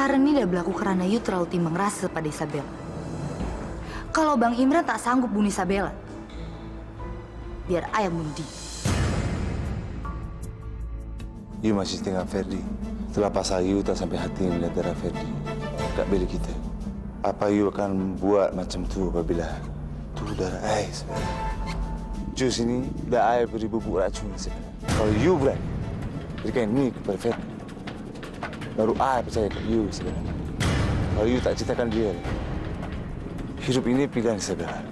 Karen ini udah berlaku karena Yu terlalu timbang rasa pada Isabella. Kalau Bang Imran tak sanggup bunuh Isabella, biar ayah bunuh dia. Yu masih tinggal Ferdi. Setelah pasal Yu tak sampai hati melihat darah Ferdi. Kak beli kita. Apa Yu akan buat macam tu apabila tu darah ayah sebenarnya? Jus ini dah ayah beri bubuk racun sebenarnya. Kalau Yu berani berikan ini kepada Ferdi, baru ayah percaya ke Yu sebenarnya. Kalau Yu tak ceritakan dia, hidup ini pilihan sebenarnya.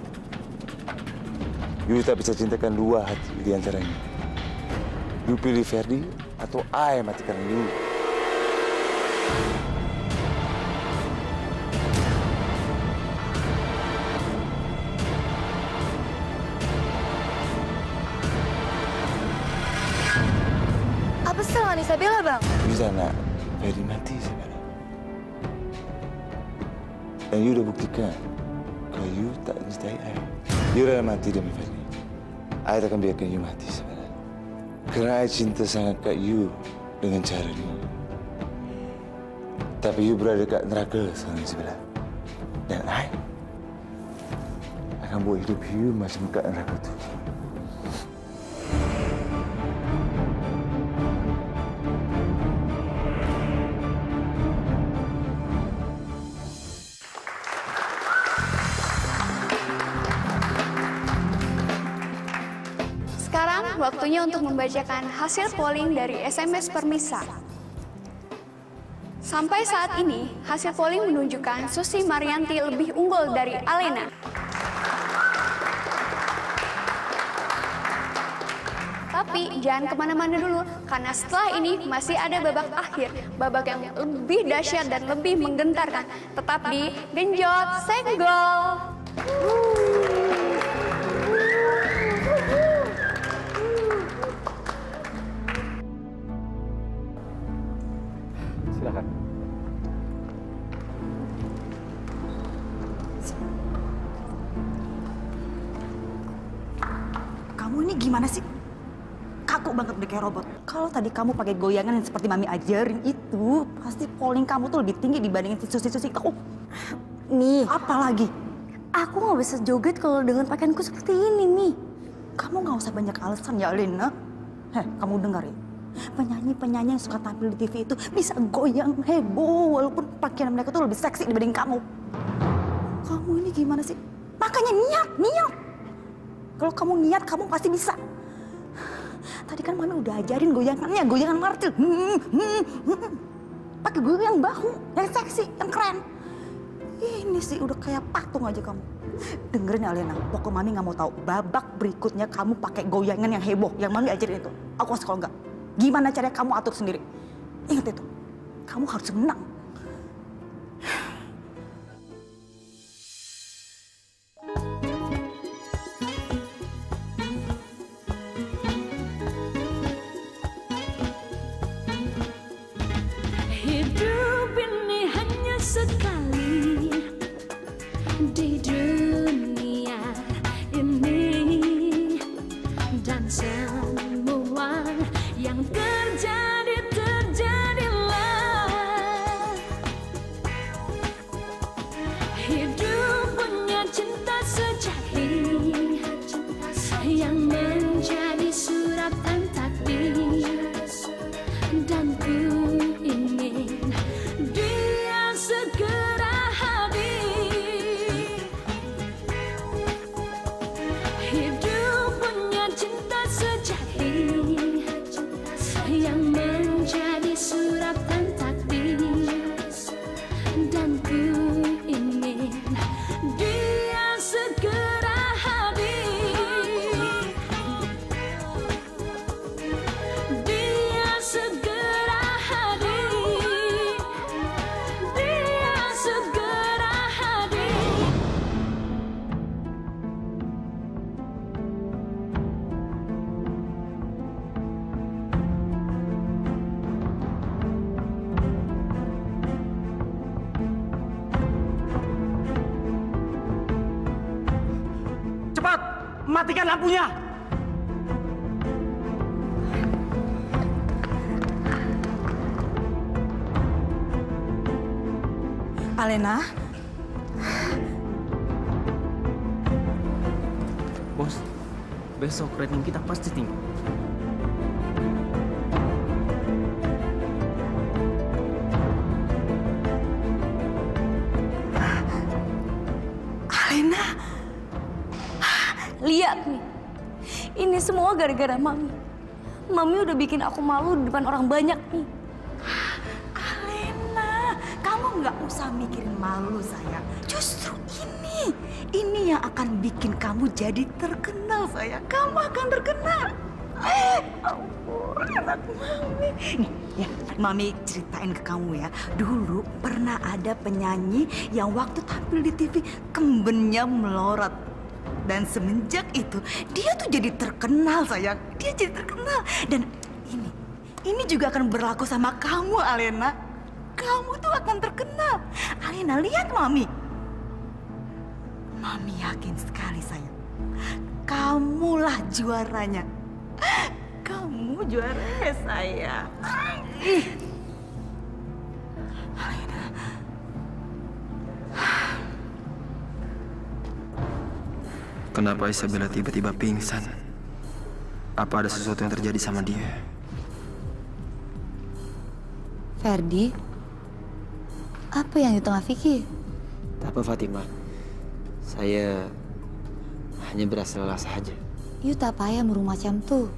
Yu tak bisa cintakan dua hati di antaranya. Yu pilih Ferdi atau ayah matikan Yu. Apa kesalahan Isabella, Bang? Yu tak nak Ferdi mati sebenarnya. Dan Yu dah buktikan kalau Yu tak mencintai ayah. Yu dah mati demi Ferdi. Ayah takkan biarkan Yu mati sebenarnya. Kerana ayah cinta sangat kat Yu dengan cara ni. Tapi Yu berada dekat neraka sekarang sebenarnya. Dan ayah akan buat hidup Yu macam dekat neraka tu. Sekarang waktunya untuk membacakan hasil polling dari SMS Permisa. Sampai saat ini, hasil polling menunjukkan Susi Marianti lebih unggul dari Alena. Tapi jangan kemana-mana dulu, karena setelah ini masih ada babak akhir. Babak yang lebih dahsyat dan lebih menggentarkan. Tetap di Genjot Senggol. Silakan. Kamu ini gimana sih? Kaku banget udah kayak robot. Kalau tadi kamu pakai goyangan yang seperti Mami ajarin itu, pasti polling kamu tuh lebih tinggi dibandingin si Susi-Susi. Oh, Nih, apa lagi? aku nggak bisa joget kalau dengan pakaianku seperti ini, nih. Kamu nggak usah banyak alasan ya, Lena. Kamu dengar ya? Penyanyi-penyanyi yang suka tampil di TV itu bisa goyang heboh walaupun pakaian mereka tuh lebih seksi dibanding kamu. Kamu ini gimana sih? Makanya niat. Kalau kamu niat, kamu pasti bisa. Tadi kan Mami udah ajarin goyangannya, goyangan martil. Pakai goyang bahu, yang seksi, yang keren. Ini sih udah kayak patung aja kamu. Dengerin ya Lena, pokoknya Mami nggak mau tahu babak berikutnya kamu pakai goyangan yang heboh, yang Mami ajarin itu. Aku kalau enggak. Gimana caranya kamu atur sendiri? Ingat itu, kamu harus menang. Hidup ini hanya sekali di dunia ini, dan semua yang terjadi, terjadilah. Hidup punya cinta sejati yang menjadi suratan takdir, dan ku ingin dia segera hadir. Hidup punya cinta sejati yang menjadi suratan takdir, dan ku ingin dia segera hadir. Dia segera hadir. Dia segera hadir. Cepat, matikan lampunya. Alena, Bos, besok rating kita pasti tinggi. Alena, lihat nih. Ini semua gara-gara Mami. Mami udah bikin aku malu di depan orang banyak nih. Alena, kamu nggak usah mikirin malu sayang. Justru ini yang akan bikin kamu jadi terkenal sayang. Kamu akan terkenal. Ampun, anak Mami. Nih, ya, Mami ceritain ke kamu ya. Dulu pernah ada penyanyi yang waktu tampil di TV kembennya melorot. Dan semenjak itu dia tuh jadi terkenal sayang. Dia jadi terkenal. Dan ini juga akan berlaku sama kamu Alena. Kamu tuh akan terkenal. Alena lihat Mami. Mami yakin sekali sayang. Kamulah juaranya. Kamu juara sayang. Alena. Kenapa Isabella tiba-tiba pingsan? Apa ada sesuatu yang terjadi sama dia? Ferdi, apa yang di tengah Vicky? Tak apa Fatima, saya hanya berasa lelah saja. You tak payah murung macam tuh.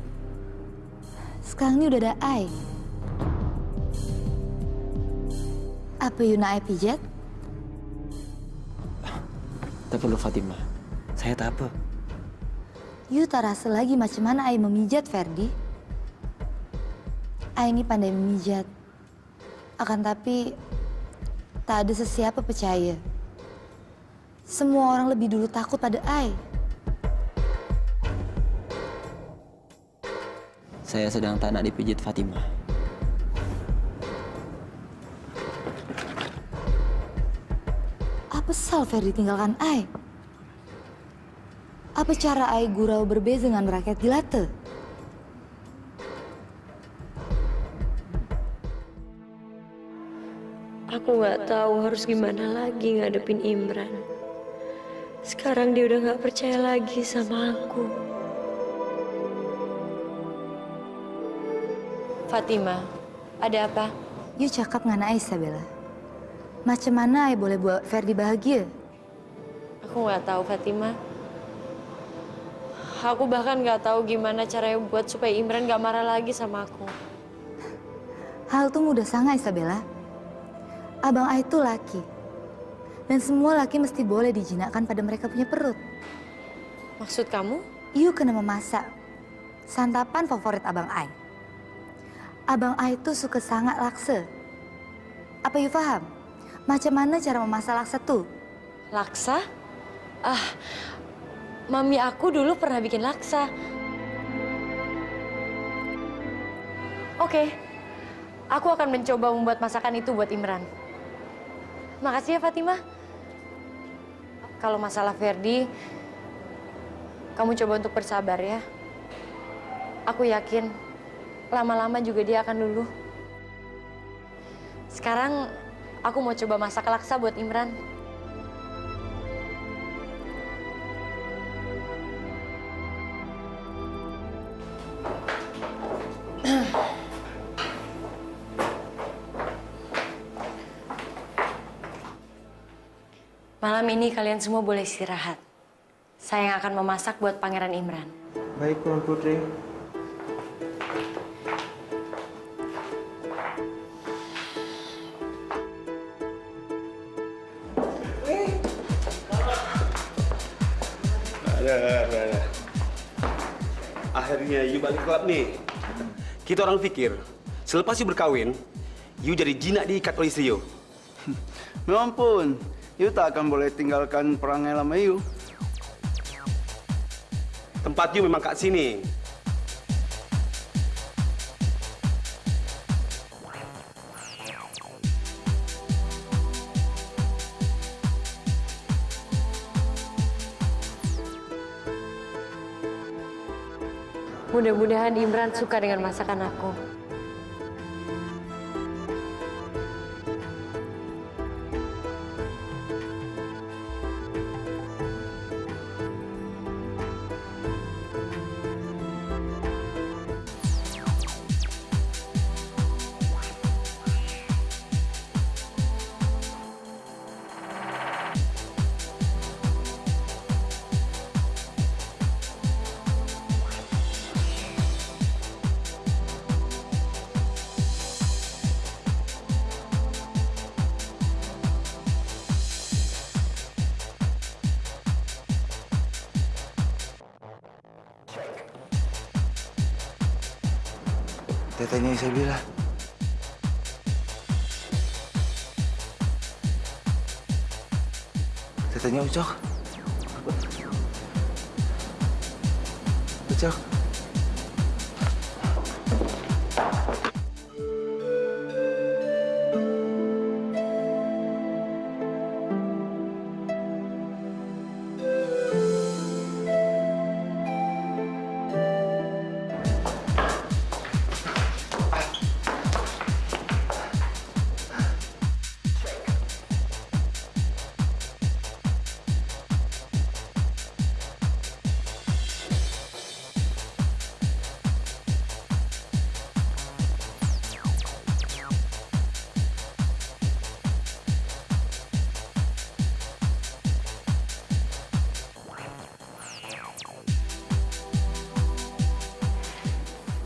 Sekarang ini udah ada I. Apa you nak I pijat? Tak perlu Fatima, saya tak apa. You tak rasa lagi macam mana I memijat, Ferdi. I ini pandai memijat. Akan tapi, tak ada sesiapa percaya. Semua orang lebih dulu takut pada I. Saya sedang tak nak dipijit Fatima. Apa sal Ferdi tinggalkan I? Apa cara I gurau berbeza dengan rakyat jelata? Aku nggak tahu harus gimana lagi ngadepin Imran. Sekarang dia udah nggak percaya lagi sama aku. Fatima, ada apa? You cakap dengan Isabella. Macam mana I boleh buat Ferdi bahagia? Aku nggak tahu Fatima. Aku bahkan nggak tahu gimana caranya buat supaya Imran nggak marah lagi sama aku. Hal itu mudah sangat, Isabella. Abang I itu laki. Dan semua laki mesti boleh dijinakkan pada mereka punya perut. Maksud kamu? You kena memasak. Santapan favorit abang I. Abang I itu suka sangat laksa. Apa you paham? Macam mana cara memasak laksa tuh? Laksa? Mami aku dulu pernah bikin laksa. Oke, aku akan mencoba membuat masakan itu buat Imran. Makasih ya Fatima. Kalau masalah Ferdi, kamu coba untuk bersabar ya. Aku yakin lama-lama juga dia akan luluh. Sekarang aku mau coba masak laksa buat Imran. Malam ini kalian semua boleh istirahat. Saya yang akan memasak buat Pangeran Imran. Baik, Tuan Putri. Ada. Akhirnya you balik klub nih. Kita orang pikir, selepas you berkawin, you jadi jinak diikat oleh istri you. Memang pun, you tak akan boleh tinggalkan perangai lama you. Tempat you memang kat sini. Mudah-mudahan Imran suka dengan masakan aku. Tetenya Isabella. Tetenya Ucok. Ucok.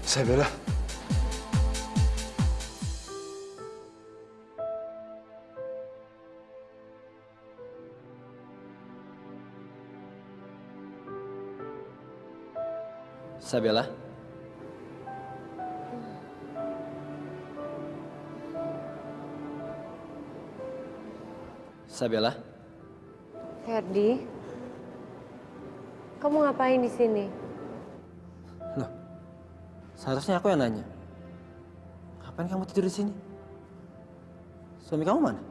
Isabella. Isabella? Isabella? Ferdi, kamu ngapain di sini? Loh, seharusnya aku yang nanya. Ngapain kamu tidur di sini? Suami kamu mana?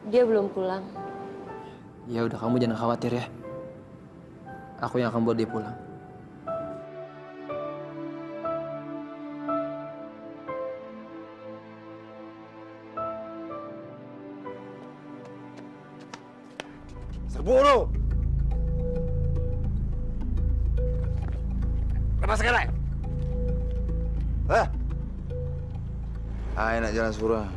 Dia belum pulang. Ya udah, kamu jangan khawatir ya. Aku yang akan buat dia pulang. Serbu lu! Lepas sekarang! Hah? Ah, enak jalan surah.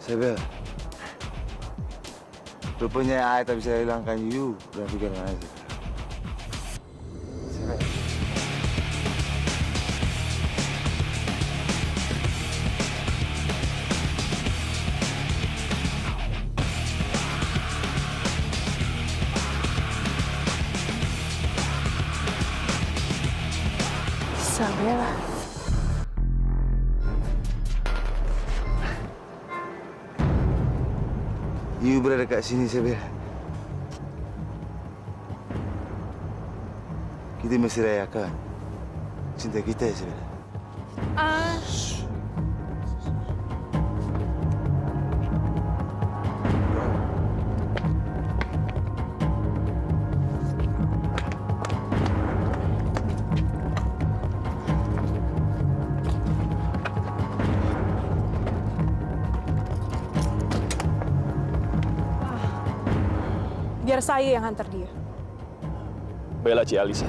Isabel, rupanya I tak bisa hilangkan you dalam pikiran I. Isabel. Isabella. You berada kat sini, Isabel. Kita mesti rayakan cinta kita, Isabel. Biar saya yang hantar dia. Bella Ci Alisa.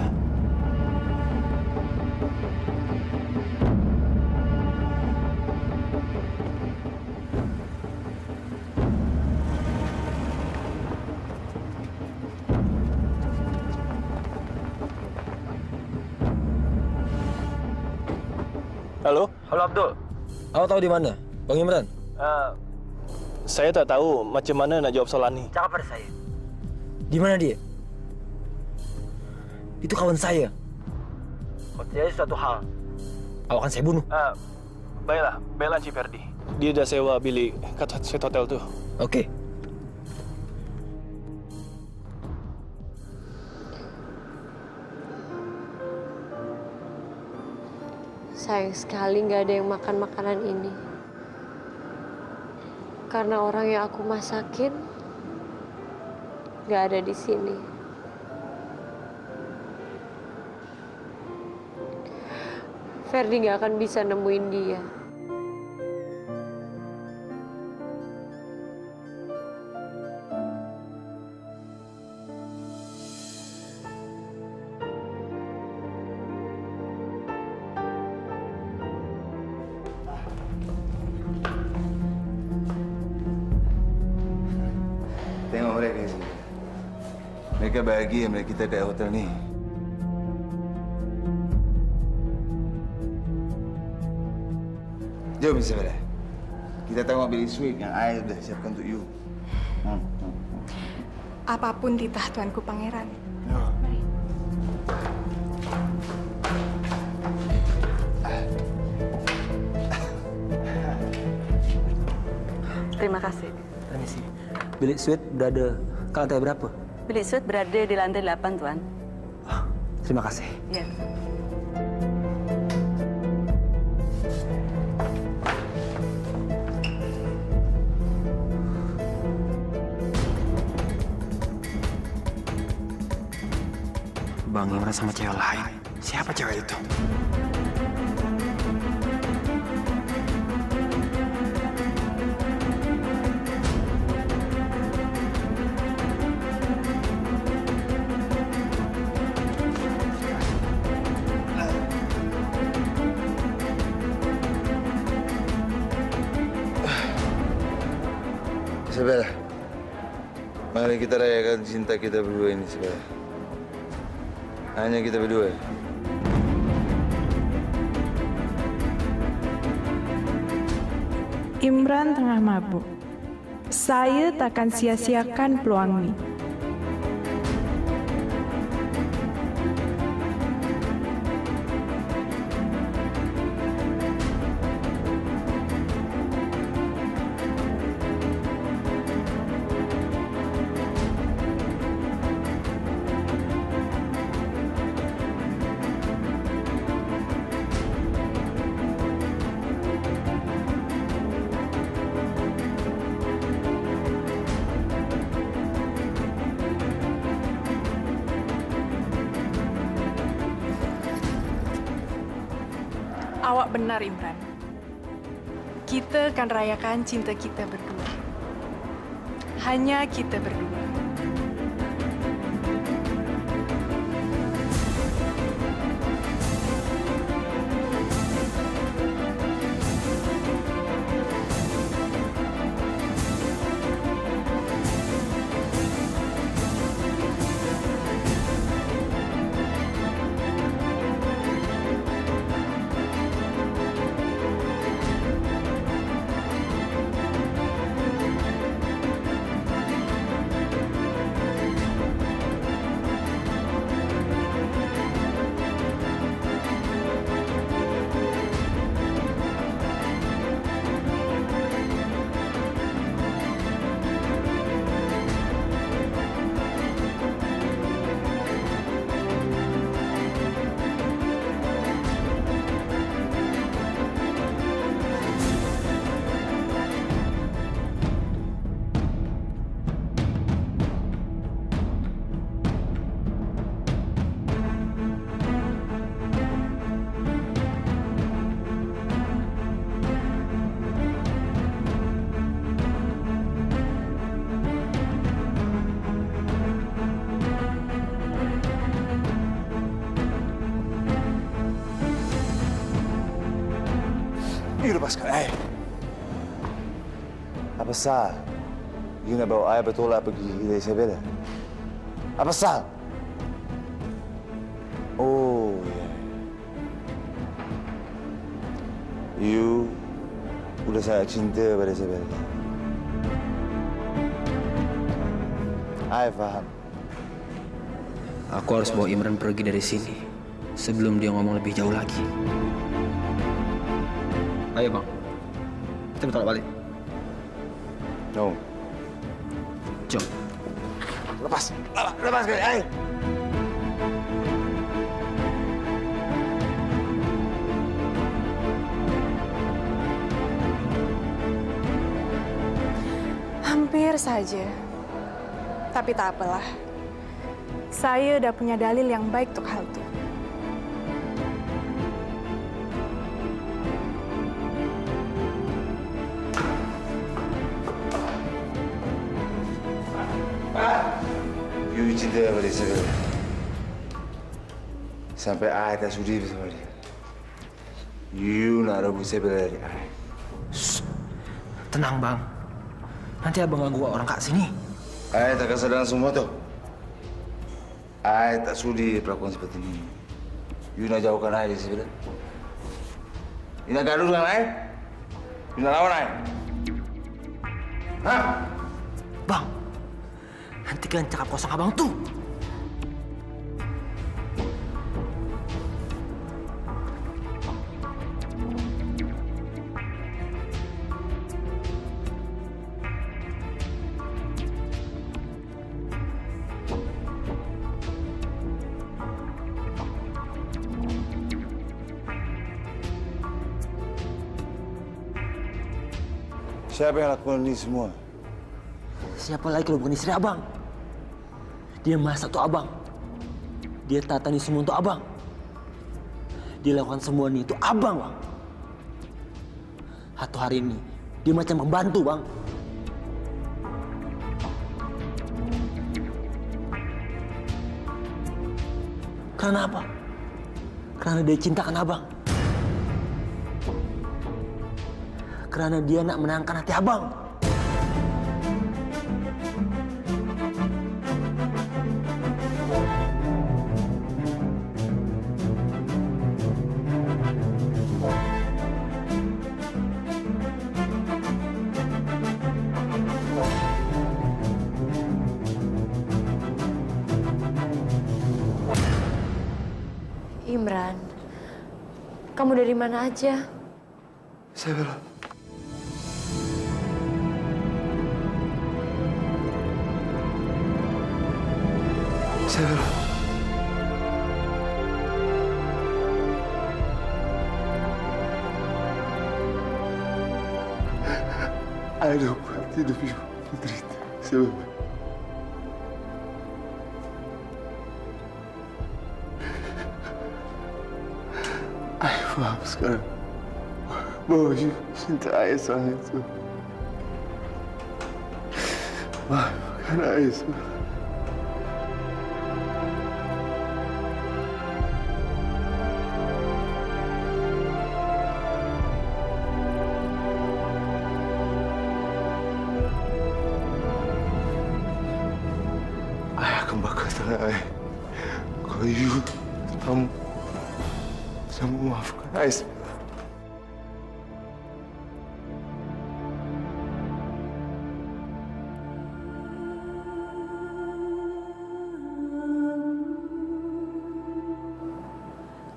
Halo? Halo Abdul. Kamu tahu di mana? Bang Imran? Saya tak tahu macam mana nak jawab soalan ni. Cakap pada saya. Di mana dia? Itu kawan saya. Kalau terjadi suatu hal, awak akan saya bunuh. Baiklah, Bella Ci Ferdi. Dia dah sewa bilik kat Sweet Hotel tu. Okey. Sayang sekali nggak ada yang makan makanan ini. Karena orang yang aku masakin nggak ada di sini. Ferdi nggak akan bisa nemuin dia. Tengok mereka sini. Mereka bahagia melihat kita kat hotel ni. Jom, Isabella. Kita tengok bilik suite yang I dah siapkan untuk you. Apapun titah tuanku pangeran. Terima kasih. Permisi. Bilik suite berada ke lantai berapa? Bilik suite berada di lantai 8, Tuan. Terima kasih. Ya. Bang Imran sama cewek lain. Siapa cewek itu? Isabella, mari kita rayakan cinta kita berdua ini, Isabella. Hanya kita berdua. Imran tengah mabuk. Saya takkan sia-siakan peluang ini. Awak benar, Imran. Kita akan rayakan cinta kita berdua. Hanya kita berdua. You lepaskan I. Apa sal? You nak bawa I bertolak pergi dari Isabella? Apa sal? Oh, ya. You udah sangat cinta pada Isabella. I faham. Aku harus bawa Imran pergi dari sini sebelum dia ngomong lebih jauh lagi. Ayo bang, kita bertolak balik. No. Jom. Lepas kali, ayo. Hampir saja. Tapi tak apalah. Saya udah punya dalil yang baik untuk hal itu. lebih cinta pada Isabella. Sampai I tak sudi bersama dia. You nak rebut Isabella dari I. Tenang, Bang. Nanti abang ganggu orang kak sini. I tak akan sedang semua tu. I tak sudi perlakuan seperti ini. You nak jauhkan I dari Isabella. You nak gaduh dengan I? You nak lawan I? Hah? Bang, hentikan cakap kosong abang tuh. Siapa yang lakukan ini semua? Siapa lagi kalau bukan istri abang? Dia masak tuh abang. Dia tatani semua untuk abang. Dia lakukan semua ini itu abang, Bang. Satu hari ini, dia macam pembantu, Bang. Karena apa? Karena dia cintakan abang. Karena dia nak menangkan hati abang. Imran, kamu dari mana aja? Isabella. Isabella. I don't want hidup you menderita, Isabella. I paham sekarang bahwa you cinta ayah sangat itu. Maafkan ayah Isabella. Ayah akan bakar tangan ayah. Kalau you kamu bisa memaafkan ayah.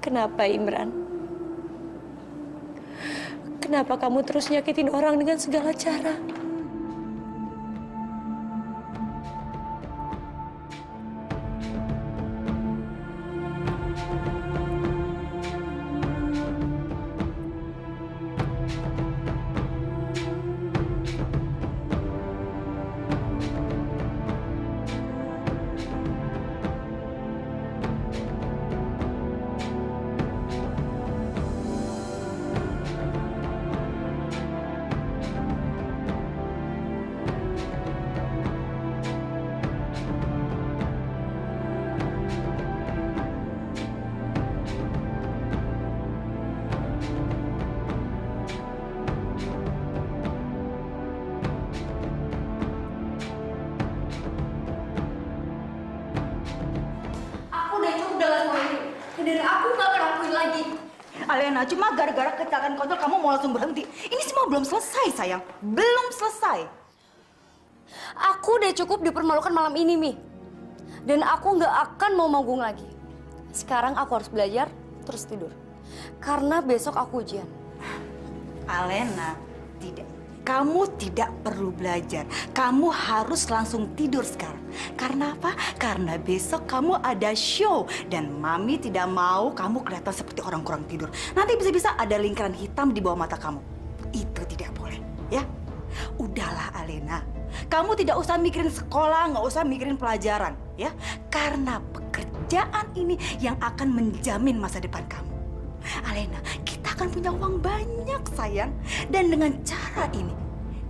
Kenapa, Imran? Kenapa kamu terus nyakitin orang dengan segala cara? Dan aku gak akan lakuin lagi. Alena, cuma gara-gara kecelakaan kontrol kamu mau langsung berhenti. Ini semua belum selesai, sayang. Belum selesai. Aku udah cukup dipermalukan malam ini, Mi. Dan aku nggak akan mau manggung lagi. Sekarang aku harus belajar, terus tidur. Karena besok aku ujian. Alena, tidak. Kamu tidak perlu belajar. Kamu harus langsung tidur sekarang. Karena apa? Karena besok kamu ada show. Dan Mami tidak mau kamu kelihatan seperti orang kurang tidur. Nanti bisa-bisa ada lingkaran hitam di bawah mata kamu. Itu tidak boleh, ya? Udahlah, Alena. Kamu tidak usah mikirin sekolah, nggak usah mikirin pelajaran, ya? Karena pekerjaan ini yang akan menjamin masa depan kamu. Alena, kita akan punya uang banyak, sayang. Dan dengan cara ini,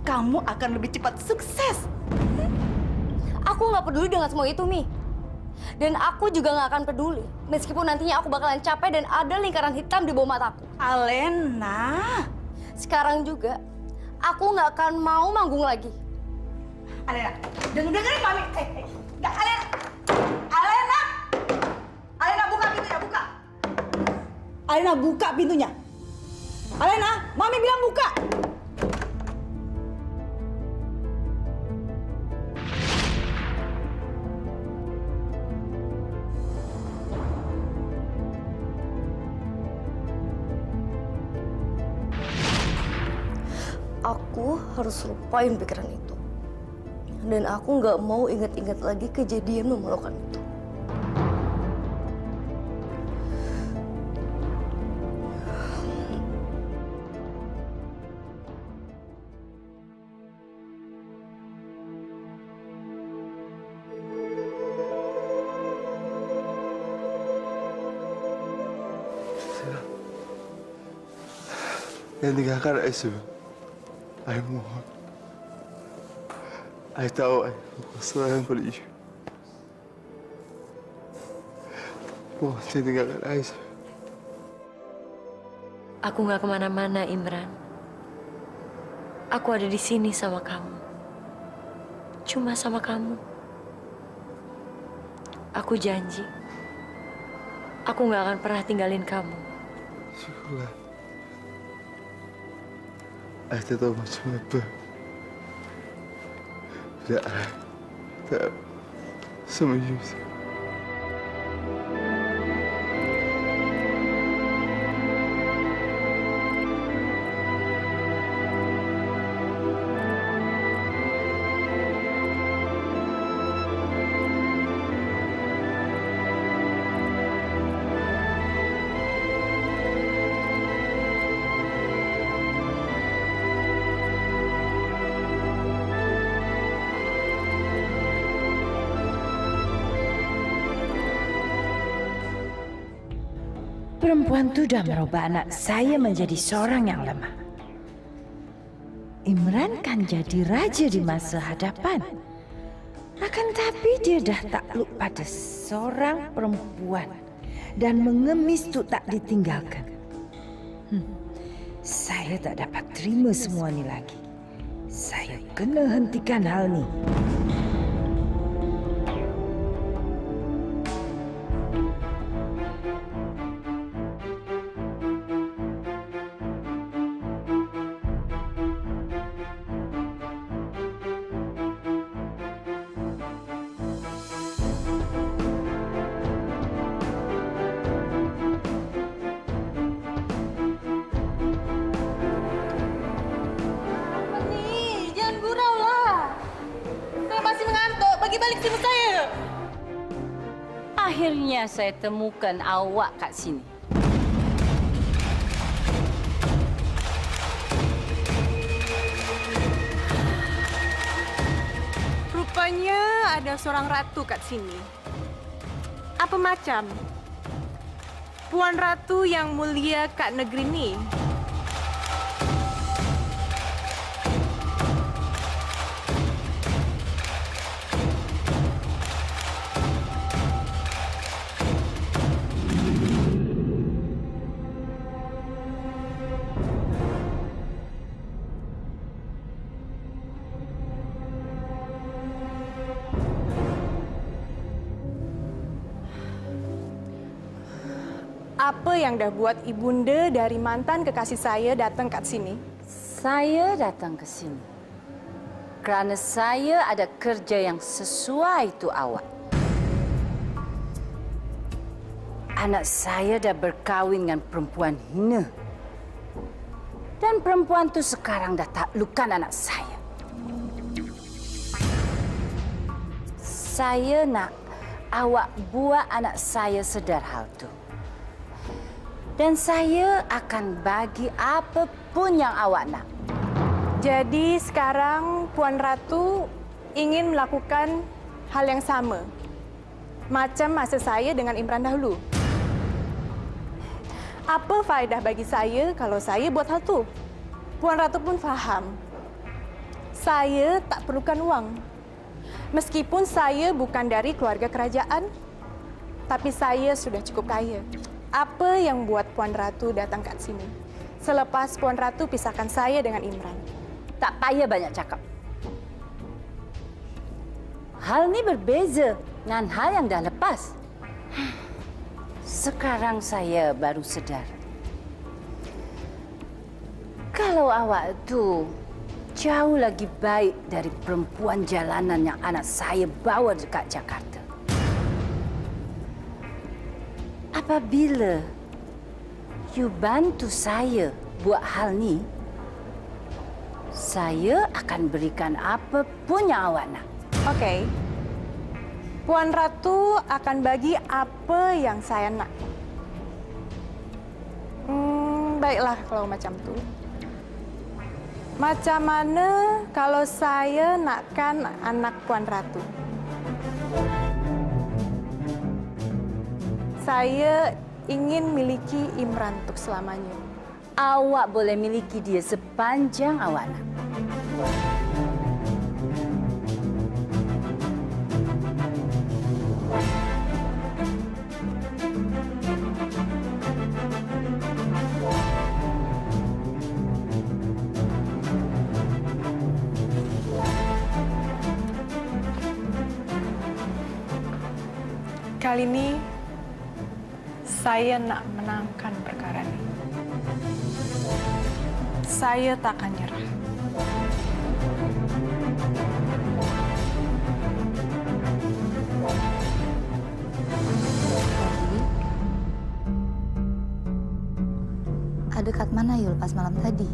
kamu akan lebih cepat sukses. Aku nggak peduli dengan semua itu, Mi. Dan aku juga nggak akan peduli. Meskipun nantinya aku bakalan capek dan ada lingkaran hitam di bawah mataku. Alena. Sekarang juga, aku nggak akan mau manggung lagi. Alena, dengerin Mami. Nggak, Alena. Alena. Alena, buka pintunya, buka. Alena, buka pintunya. Alena, Mami bilang buka. Aku harus lupain pikiran itu. Dan aku nggak mau ingat-ingat lagi kejadian memalukan itu. Jangan tinggalkan Aisyah. Saya mohon. Saya tahu saya sayang pada you. Mohon jangan tinggalkan Aisyah. Aku nggak kemana-mana, Imran. Aku ada di sini sama kamu. Cuma sama kamu. Aku janji. Aku nggak akan pernah tinggalin kamu. Syukurlah. Saya tak tahu macam apa. Tak sama you. Perempuan itu sudah merubah anak saya menjadi seorang yang lemah. Imran kan jadi raja di masa hadapan. Akan tapi dia dah takluk pada seorang perempuan dan mengemis untuk tak ditinggalkan. Saya tak dapat terima semua ni lagi. Saya kena hentikan hal ni. Akhirnya saya temukan awak kat sini. Rupanya ada seorang ratu kat sini. Apa macam? Puan Ratu yang mulia kat negeri ni. Apa yang dah buat ibunda dari mantan kekasih saya datang kat sini? Saya datang ke sini kerana saya ada kerja yang sesuai tu awak. Anak saya dah berkahwin dengan perempuan hina. Dan perempuan tu sekarang dah taklukkan anak saya. Saya nak awak buat anak saya sedar hal tu. Dan saya akan bagi apapun yang awak nak. Jadi sekarang Puan Ratu ingin melakukan hal yang sama. Macam masa saya dengan Imran dahulu. Apa faedah bagi saya kalau saya buat hal tu? Puan Ratu pun faham. Saya tak perlukan wang. Meskipun saya bukan dari keluarga kerajaan, Tapi saya sudah cukup kaya. Apa yang buat Puan Ratu datang kat sini? Selepas Puan Ratu pisahkan saya dengan Imran. Tak payah banyak cakap. Hal ini berbeza dengan hal yang dah lepas. Sekarang saya baru sedar. Kalau awak tu jauh lagi baik dari perempuan jalanan yang anak saya bawa dekat Jakarta. Apabila you bantu saya buat hal ni, saya akan berikan apapun yang awak nak. Okey. Puan Ratu akan bagi apa yang saya nak. Baiklah kalau macam tu. Macam mana kalau saya nakkan anak Puan Ratu? Saya ingin miliki Imran untuk selamanya. Awak boleh miliki dia sepanjang awak nak. Kali ini saya nak menangkan perkara ini. Saya tak akan nyerah. Ada kat mana you lepas malam tadi?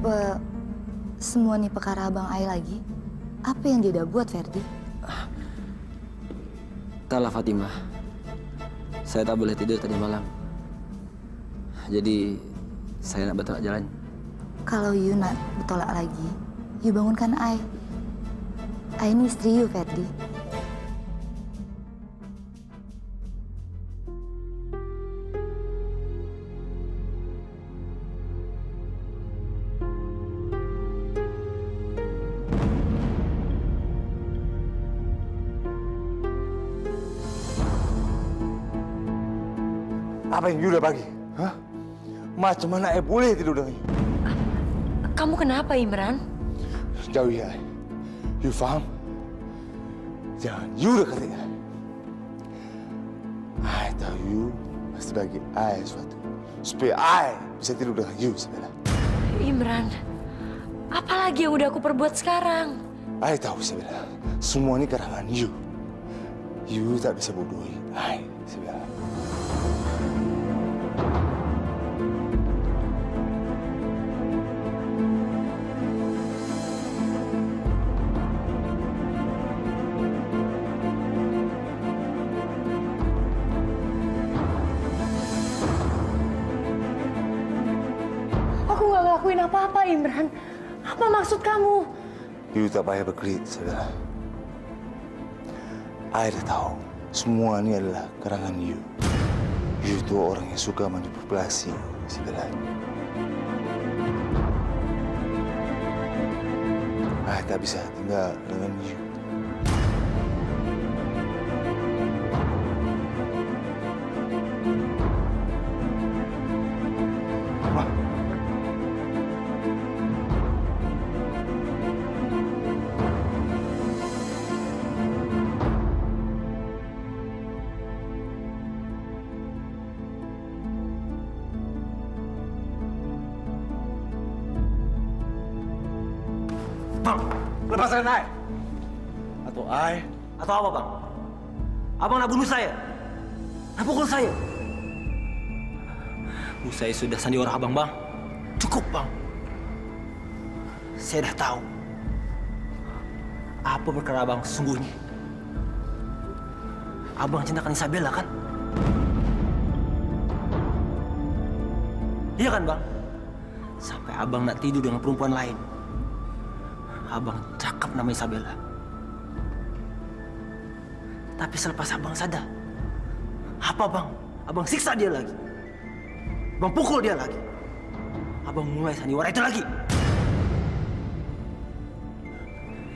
Apa semua nih perkara Abang Ai lagi? Apa yang dia udah buat, Ferdi? Entahlah Fatimah. Saya tak boleh tidur tadi malam. Jadi saya nak bertolak jalan. Kalau you nak bertolak lagi, you bangunkan Ai. Ai ini istri you, Ferdi. Apa yang you udah bagi? Hah? Macam mana I boleh tidur dengan you? Kamu kenapa, Imran? Jauhi I. You faham? Jangan you dekati I. I tahu you mesti bagi I sesuatu. Supaya I bisa tidur dengan you, Isabella. Imran, apa lagi yang udah aku perbuat sekarang? I tahu, Isabella. Semua ini karangan you. You tak bisa bodohi I, Isabella. Aku nggak ngelakuin apa-apa, Imran. Apa maksud kamu? You tak payah berkelit, Isabella. I dah tahu. Semua ini adalah karangan you. You itu orang yang suka manipulasi, Isabella. I tak bisa tinggal dengan you. Bang, lepaskan I. Atau I. Atau apa, Bang? Abang nak bunuh saya? Nak pukul saya? Saya sudah sandiwara abang, Bang. Cukup, Bang. Saya dah tahu apa perkara abang sesungguhnya. Abang cintakan Isabella, kan? Iya kan, Bang? Sampai abang nak tidur dengan perempuan lain. Abang cakap nama Isabella. Tapi selepas abang sadar, Apa bang? Abang siksa dia lagi. Abang pukul dia lagi. Abang mulai sandiwara itu lagi.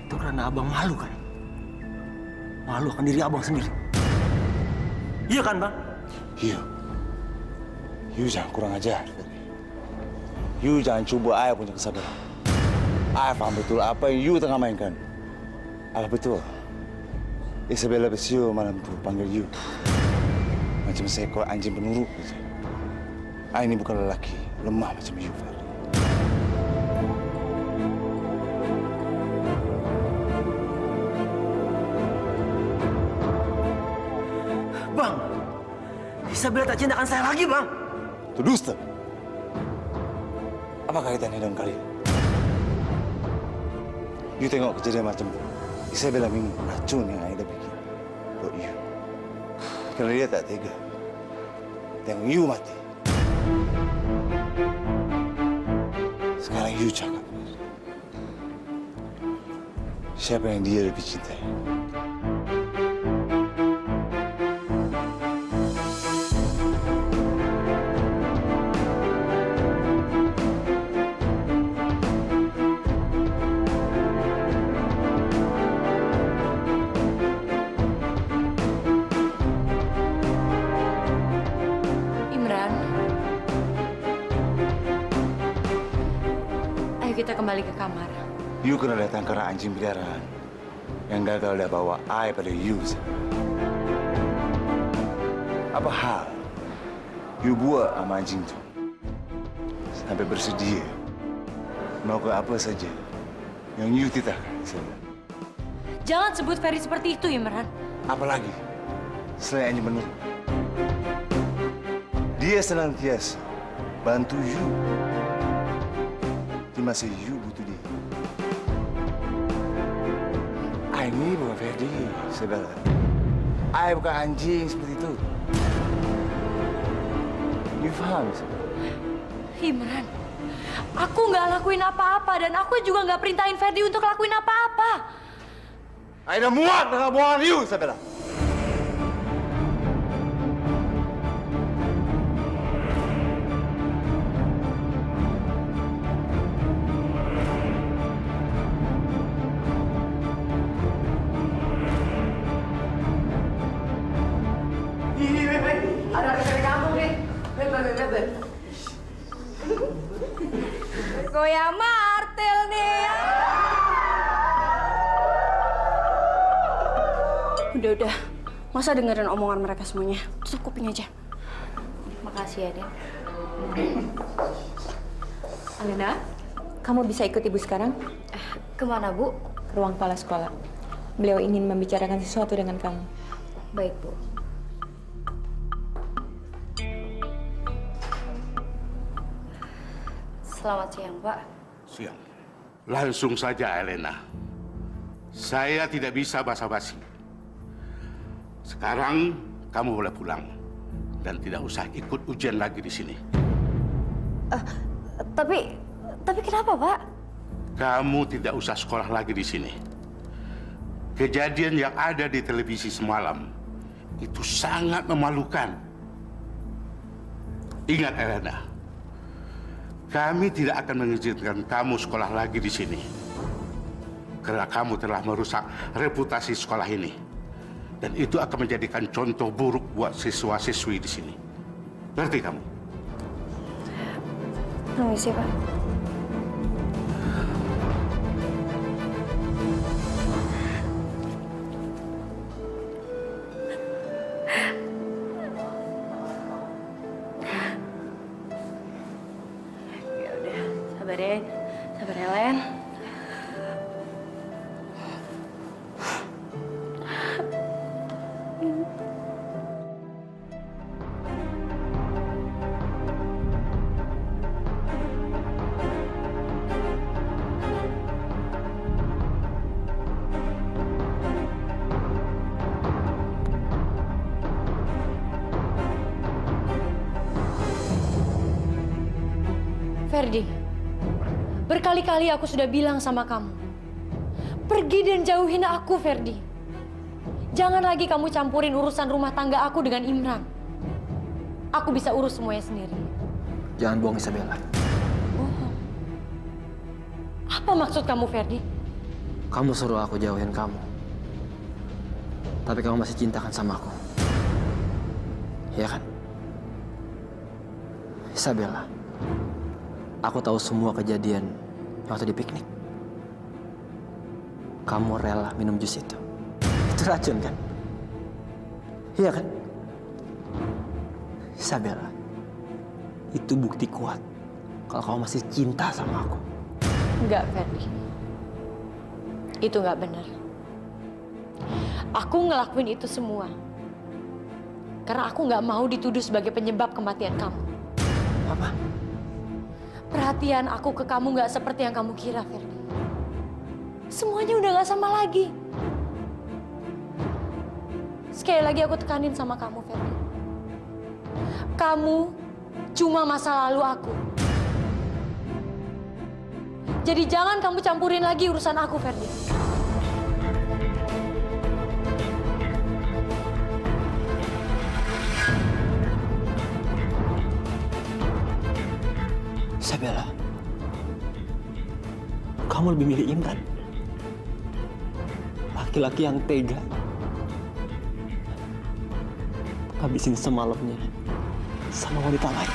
Itu karena abang malu kan? Malu akan diri abang sendiri. Iya kan bang? Iya. You jangan kurang ajar. You jangan coba ayah punya kesabaran. Ayah paham betul apa yang you tengah mainkan. Apa betul? Isabella Besio malam itu panggil you macam seekor anjing penurut saja. Ayah ini bukan lelaki lemah macam you, Ferdi. Bang, Isabella tak cintakan saya lagi bang. Itu dusta. Apa kaitannya dengan kalian? You tengok kejadian macam itu. Isabella minum racun yang Aida bikin buat you. Karena dia tak tega tengok you mati. Sekarang you cakap, siapa yang dia lebih cintai? Kita kembali ke kamar. You kena datang karena anjing peliharaan yang gagal dah bawa I pada you. Apa hal you buat sama anjing tu sampai bersedia melakukan apa saja yang you titahkan? Jangan sebut Ferry seperti itu, Imran. Apalagi selain anjing menurut, dia senantiasa bantu you di masa you butuh dia. I ini bukan Ferdi, Isabella. I bukan anjing seperti itu. You faham, Isabella? Imran, aku nggak lakuin apa-apa dan aku juga nggak perintahin Ferdi untuk lakuin apa-apa. I dah muak dengan buangan you, Isabella. Goyang martel nih. Udah. Masa dengerin omongan mereka semuanya? Tutup kuping aja. Makasih ya, Den. Alena, kamu bisa ikut Ibu sekarang? Kemana, Bu? Ke ruang kepala sekolah. Beliau ingin membicarakan sesuatu dengan kamu. Baik, Bu. Selamat siang, Pak. Siang. Langsung saja, Elena. Saya tidak bisa basa-basi. Sekarang kamu boleh pulang dan tidak usah ikut ujian lagi di sini. Tapi kenapa, Pak? Kamu tidak usah sekolah lagi di sini. Kejadian yang ada di televisi semalam itu sangat memalukan. Ingat, Elena. Kami tidak akan mengizinkan kamu sekolah lagi di sini. Karena kamu telah merusak reputasi sekolah ini. Dan itu akan menjadikan contoh buruk buat siswa-siswi di sini. Ngerti kamu? Permisi, Pak. Sabar ya, Len. Ferdi, berkali-kali aku sudah bilang sama kamu, pergi dan jauhin aku, Ferdi. Jangan lagi kamu campurin urusan rumah tangga aku dengan Imran. aku bisa urus semuanya sendiri. Jangan bohong, Isabella. Apa maksud kamu, Ferdi? Kamu suruh aku jauhin kamu. Tapi kamu masih cintakan sama aku. Iya kan? Isabella, aku tahu semua kejadian waktu di piknik. Kamu rela minum jus itu. Itu racun kan? Iya kan? Isabella, itu bukti kuat kalau kamu masih cinta sama aku. Enggak, Ferdi. Itu nggak benar. Aku ngelakuin itu semua karena aku nggak mau dituduh sebagai penyebab kematian kamu. Apa? Perhatian aku ke kamu nggak seperti yang kamu kira, Ferdi. Semuanya udah nggak sama lagi. Sekali lagi aku tekanin sama kamu, Ferdi. Kamu cuma masa lalu aku. Jadi jangan kamu campurin lagi urusan aku, Ferdi. Isabella, kamu lebih milih Imran. Laki-laki yang tega. Habisin semalamnya sama wanita lain.